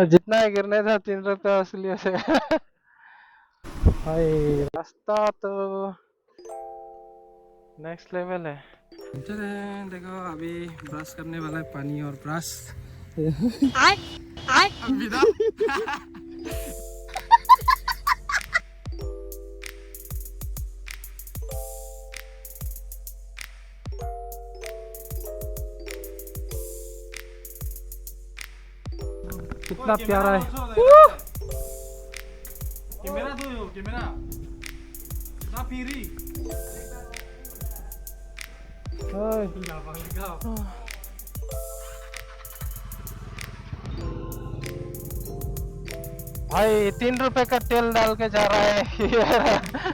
जितना ही गिरने था 3 रुपया असली से। भाई रास्ता तो नेक्स्ट लेवल है। चले देखो अभी ब्रश करने वाला है, पानी और ब्रश। विदा कितना प्यारा है। कैमरा दो यो कैमरा ना फिरी भाई 3 रुपए का तेल डाल के जा रहा है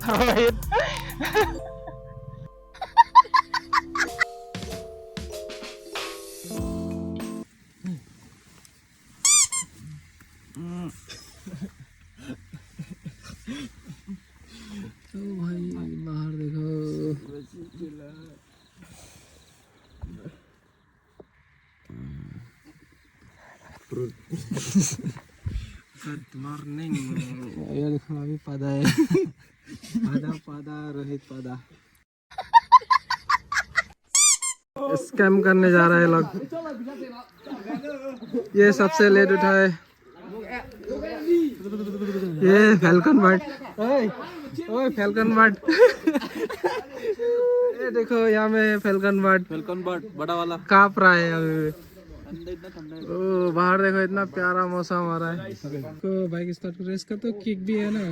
रोहित। तो भाई बाहर देखो गुड मॉर्निंग। ये देखो अभी पादा है। पादा रोहित पादा स्कैम करने जा रहा है लोग। ये सबसे लेट उठा है, ये फैल्कन बर्ड। ओए फैल्कन बर्ड। ये देखो यहाँ में फैल्कन बर्ड बड़ा वाला काँप रहा है अभी। ओ बाहर देखो इतना प्यारा मौसम आ रहा है। तो बाइक स्टार्ट कर, इसका तो किक भी है ना,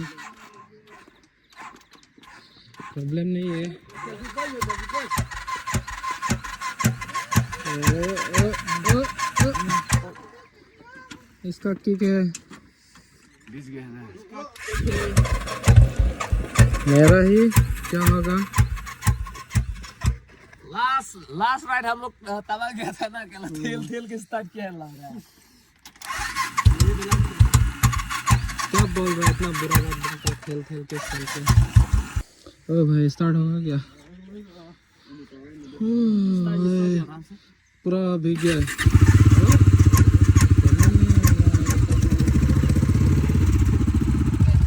प्रॉब्लम नहीं है। इसका किक है, मेरा ही क्या होगा। लास्ट राइड हम लोग तवा गया था ना, अकेला तेल के स्टार्ट किया है लग रहा है। क्या बोल रहा है इतना बुरा बात बोलता है, खेल के स्टार्ट किया। ओ भाई स्टार्ट होगा क्या? पूरा भीग गया है।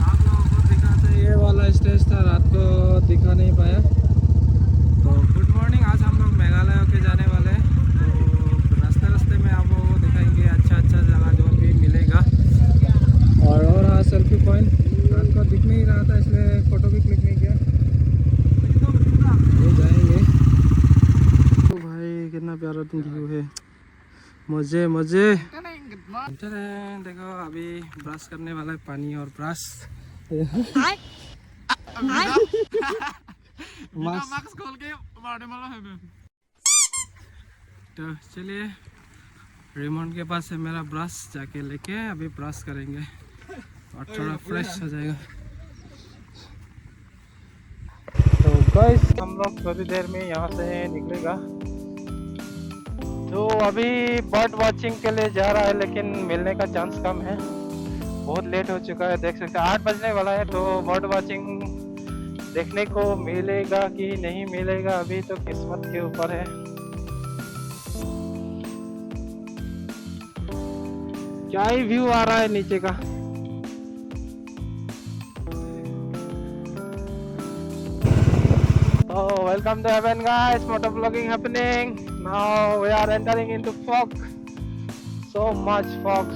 आप लोगों को दिखा था, ये वाला स्टेज था, रात को दिखा नहीं पाया। तो गुड मॉर्निंग, आज हम लोग मेघालय होके जाने वाले हैं। तो रास्ते में आप लोगों को दिखाएंगे अच्छा जगह जो भी मिलेगा। और हाँ सेल्फी पॉइंट रात को दिख नहीं रहा था, इसलिए फ़ोटो भी क्लिक नहीं किया। ये जाएंगे। तो भाई कितना प्यारा व्यू है, मज़े। चले देखो अभी ब्रश करने वाला है, पानी और ब्रश। मास्क खोल के मारने वाला है मैं। तो चलिए रेमंड के पास है मेरा ब्रश, जाके लेके अभी ब्रश करेंगे और थोड़ा फ्रेश हो जाएगा। तो गाइस हम लोग थोड़ी देर में यहाँ से निकलेगा। तो अभी बर्ड वॉचिंग के लिए जा रहा है, लेकिन मिलने का चांस कम है, बहुत लेट हो चुका है। देख सकते हैं 8 बजने वाला है। तो बर्ड वॉचिंग देखने को मिलेगा कि नहीं मिलेगा अभी तो किस्मत के ऊपर है। क्या ही व्यू आ रहा है नीचे का। Oh, welcome to heaven guys, motovlogging happening. Now we are entering into fog. So much fog.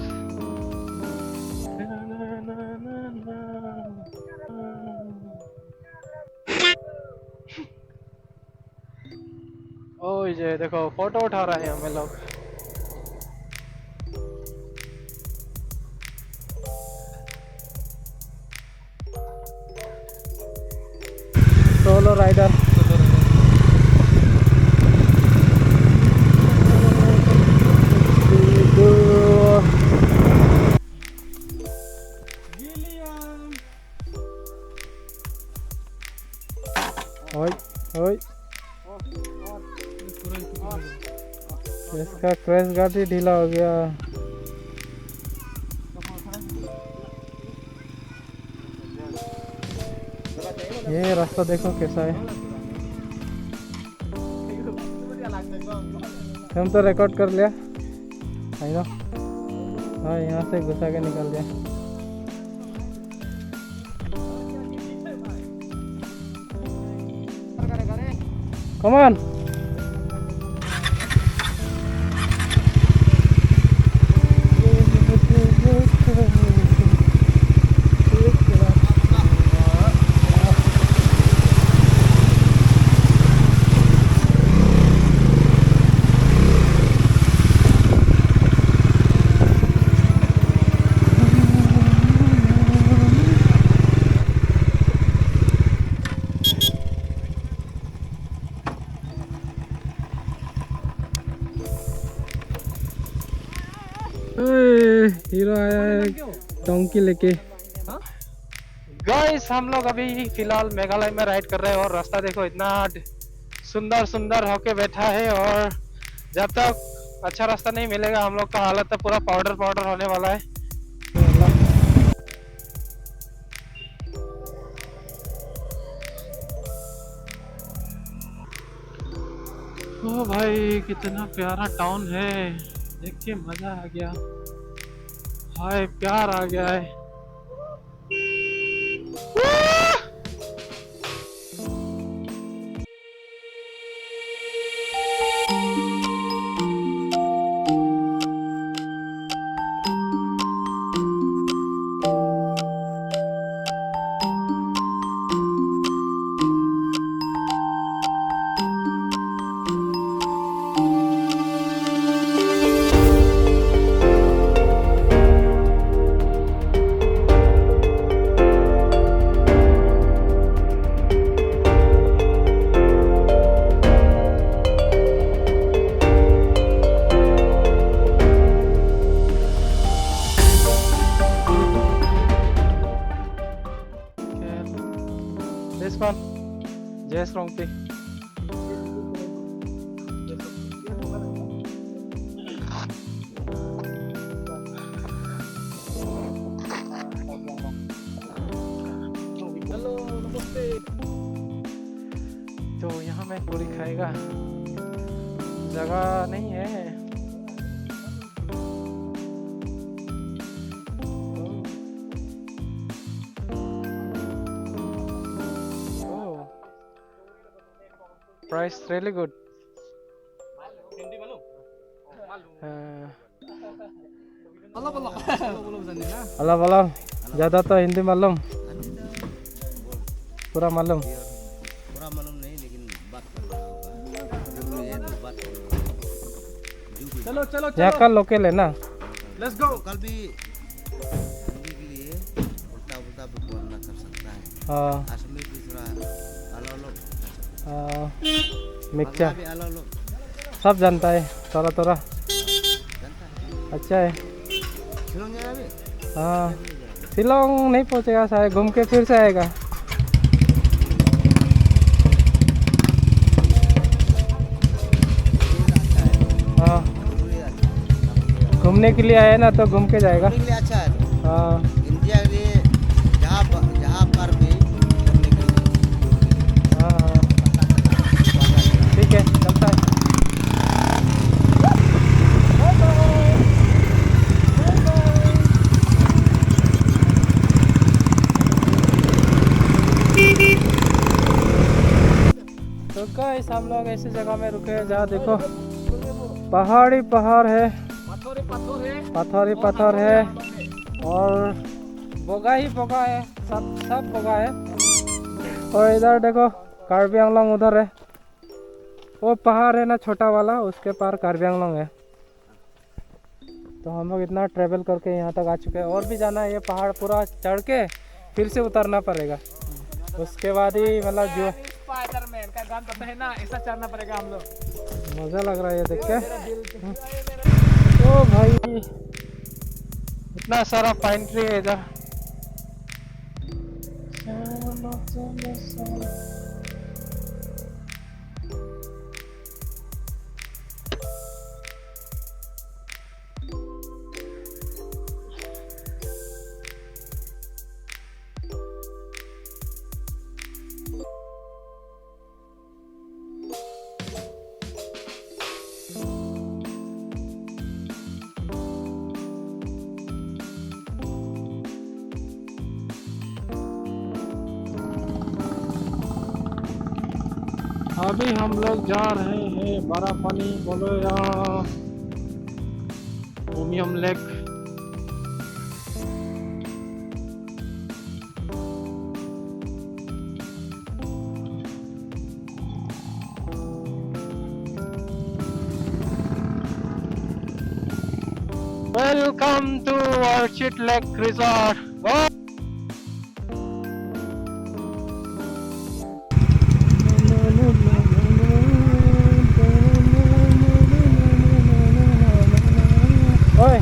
ओ ये देखो फोटो उठा रहे हैं हमें लोग। Solo rider. इसका क्रैश गार्ड ही ढीला हो गया। ये रास्ता देखो कैसा है। हम तो रिकॉर्ड कर लिया। I know. हाँ यहाँ से घुसा के निकल गया। Come on. हीरो आया है डोंकी लेके। गाइस हम लोग अभी फिलहाल मेघालय में राइड कर रहे हैं और रास्ता देखो इतना सुंदर सुंदर होके बैठा है, और जब तक अच्छा रास्ता नहीं मिलेगा हम लोग का हालत तो पूरा पाउडर पाउडर होने वाला है। ओ भाई कितना प्यारा टाउन है, देख के मजा आ गया। हाय प्यार आ गया है। This one, Jess Rongpi. Hello नमस्ते। तो यहाँ में पूरी खाएगा, जगह नहीं है। Price really good. अल्लाह वाला ज़्यादा तो हिंदी मालूम, पूरा मालूम। पूरा मालूम नहीं लेकिन बात करना होगा, जरूरी है तो बात करना। चलो चलो यहाँ का लोकल है ना। Let's go. कल भी हिंदी के लिए उल्टा उल्टा भी बोलना कर सकता है। हाँ असमी भी थोड़ा अलग मिक्सचर भी अलग सब जानता है, थोड़ा थोड़ा जानता है। अच्छा है। शिलोंग जाएगा भी? हाँ शिलोंग नहीं पहुँचेगा, शायद घूम के फिर से आएगा। हाँ घूमने के लिए आया ना तो घूम के जाएगा। अच्छा है। हाँ इंडिया के लिए जहाँ पर भी घूमने के लिए हाँ हाँ ठीक है चलता है। तो गाइस हम लोग ऐसी जगह में रुके हैं जहाँ देखो पहाड़ी पहाड़ है, पत्थर ही पत्थर है और बोगा ही बोगा है, सब बोगा है। और इधर देखो कार्बी आंगलोंग उधर है, वो पहाड़ है ना छोटा वाला, उसके पार कार्बी आंगलोंग है। तो हम लोग इतना ट्रेवल करके यहाँ तक आ चुके हैं, और भी जाना है। ये पहाड़ पूरा चढ़ के फिर से उतरना पड़ेगा, उसके बाद ही मतलब जो स्पाइडरमैन का गान पता है ना, ऐसा चढ़ना पड़ेगा हम लोग। मज़ा लग रहा है ये देख के। ओ भाई इतना सारा पाइन ट्री है इधर। अभी हम लोग जा रहे हैं बड़ा पानी बोलो या Umiam lake. Welcome to Orchid Lake Resort. Go! ओए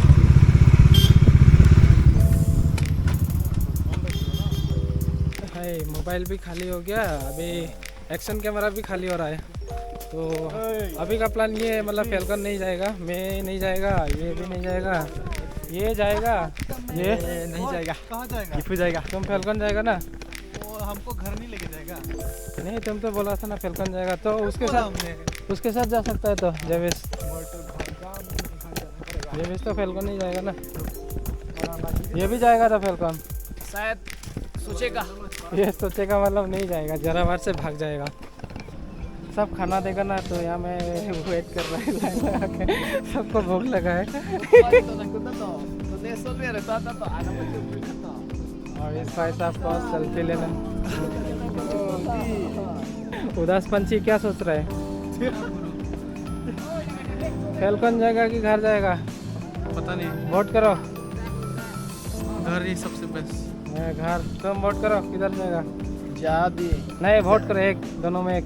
हाय, मोबाइल भी खाली हो गया, अभी एक्शन कैमरा भी खाली हो रहा है। तो अभी का प्लान ये है, मतलब फैल्कन नहीं जाएगा, मैं नहीं जाएगा, ये भी नहीं जाएगा, ये जाएगा, ये नहीं जाएगा। कहाँ जाएगा? इफू जाएगा। तुम फैल्कन जाएगा ना? वो हमको घर नहीं लेके जाएगा। नहीं, तुम तो बोला था ना फैल्कन जाएगा, तो उसके बोला साथ हमने। उसके साथ जा सकता है। तो जेविस तो फैल्कन नहीं जाएगा ना, ये भी जाएगा था फैल्कन। शायद सोचेगा। ये सोचेगा मतलब नहीं जाएगा, जरा बार से भाग जाएगा। सब खाना देगा ना, तो यहाँ मैं वेट कर रहा है लाइन लगा के, सबको भूख लगा है। और इस भाई साहब को सेल्फी लेना। उदास पंछी क्या सोच रहा है? फैल्कन जाएगा कि घर जाएगा? पता नहीं, वोट करो। घर ही सबसे बेस्ट। घर। तुम वोट करो, किधर जाएगा? जा भी नहीं, वोट करो, एक दोनों में एक।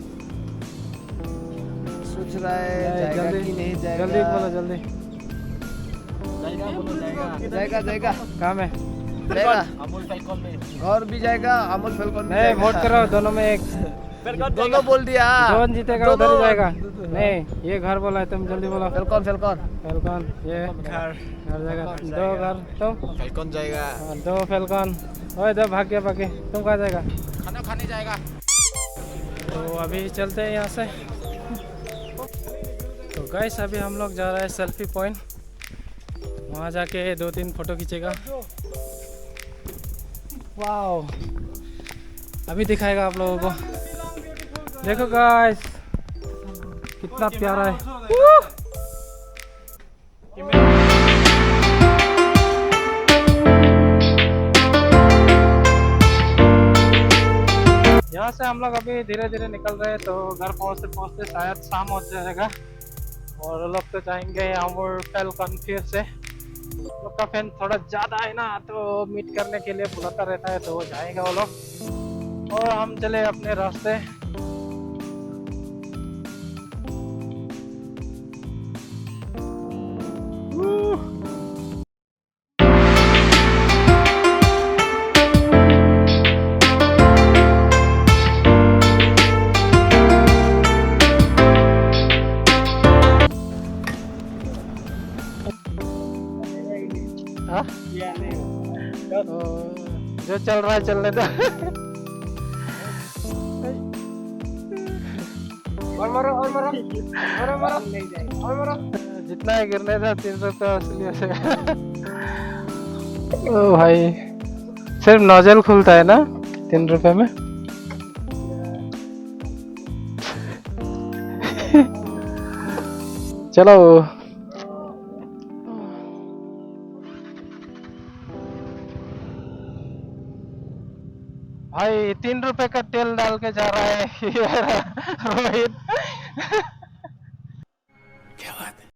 सोच रहा है जाएगा जल्दी कि नहीं जाएगा। जल्दी बोलो, जल्दी। जाएगा जाएगा काम है। जाएगा। अमूल फैल्कन में घर भी जाएगा, अमूल फैल्कन भी नहीं, जाएगा। वोट करो, दोनों में एक। दोनों बोल दिया। जोन जीतेगा उधर ही जाएगा। नहीं, ये घर बोला है, तुम जल्दी बोलो। फैल्कन फैल्कन फैल्कन, ये घर घर जाएगा। दो घर, तुम? फैल्कन जाएगा। दो फैल्कन। ओए, दो भाग गया बाकी। तुम कहाँ जाएगा? खाना खाने जाएगा। तो अभी चलते हैं यहाँ से। तो गाइस, अभी हम लोग जा रहे हैं सेल्फी पॉइंट, वहाँ जाके 2-3 फोटो खींचेगा। वाओ, अभी दिखाएगा आप लोगों को। देखो गाइस, कितना प्यारा है। यहाँ से हम लोग अभी धीरे धीरे निकल रहे हैं, तो घर पहुँचते पहुँचते शायद शाम हो जाएगा। और लोग तो जाएंगे अमूल फैल्कन फिर से। लोग का फैन थोड़ा ज़्यादा है ना, तो मीट करने के लिए बुलाता रहता है, तो वो जाएगा वो लोग। और हम चले अपने रास्ते। हाँ? जो चल रहा है चलने दो। और मारो, और मारो, और मारो, और मारो। जितना है गिरने था, 300 रुपये असली हो जाएगा। ओ भाई, सिर्फ नोजल खुलता है ना 3 रुपये में? चलो। भाई 3 रुपए का तेल डाल के जा रहा है ये रोहित। क्या बात है।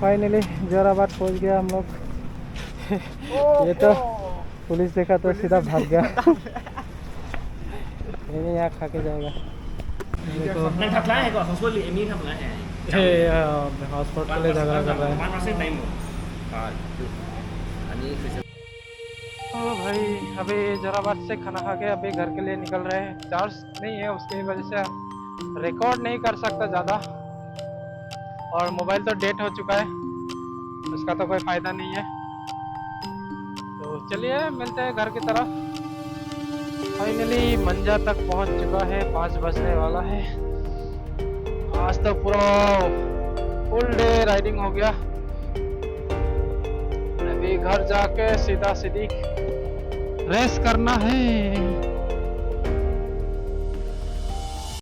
फाइनली जोराबाद पहुंच गया हम लोग। ये तो पुलिस देखा तो सीधा भाग गया। ये यहाँ खा के जाएगा। देखो, हॉस्पिटल के लिए झगड़ा कर रहा है। ओ भाई, अभी जोराबाद से खाना खा के अभी घर के लिए निकल रहे हैं। चार्ज नहीं है, उसकी वजह से रिकॉर्ड नहीं कर सकता ज़्यादा, और मोबाइल तो डेट हो चुका है, उसका तो कोई फ़ायदा नहीं है। तो चलिए मिलते हैं घर की तरफ। फाइनली मंजा तक पहुंच चुका है, 5 बजने वाला है। आज तो पूरा फुल डे राइडिंग हो गया। अभी घर जाके सीधा सीधी रेस करना है।